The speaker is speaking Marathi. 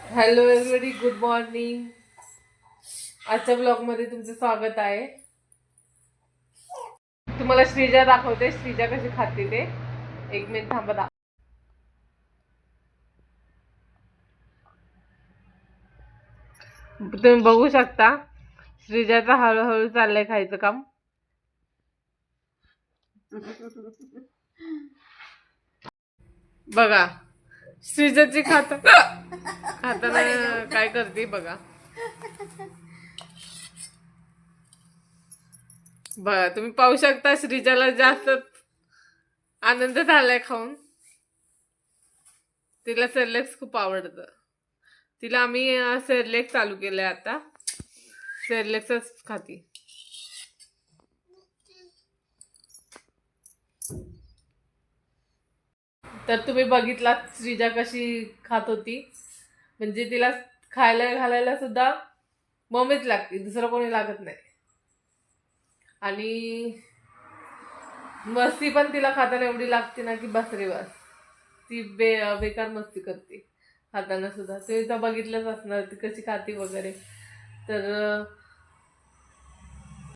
Hello everybody, good morning. आजच्या ब्लॉग मध्ये तुमचं स्वागत आहे. तुम्हाला श्रीजा दाखवते, श्रीजा कशी खाते ते. एक मिनिट थांबा. तुम्ही बघू शकता श्रीजाचं हळूहळू चाललंय खायचं काम. बघा श्रीजाची खाताना काय करते बघा. बघा तुम्ही पाहू शकता श्रीजाला जास्त आनंद झालाय खाऊन. तिला सेरेलॅक्स खूप आवडतं. तिला आम्ही सेरेलॅक्स चालू केलंय आता. सेरेलॅक्सच खाती. तर तुम्ही बघितला श्रीजा कशी खात होती. म्हणजे तिला खायला घालायला सुद्धा मम्मीच लागते, दुसरं कोणी लागत नाही. आणि मस्ती पण तिला खाताना एवढी लागते ना की बस रे बस. ती बेकार मस्ती करते खाताना सुद्धा. तुम्ही तर बघितलंच असणार ती कशी खाती वगैरे. तर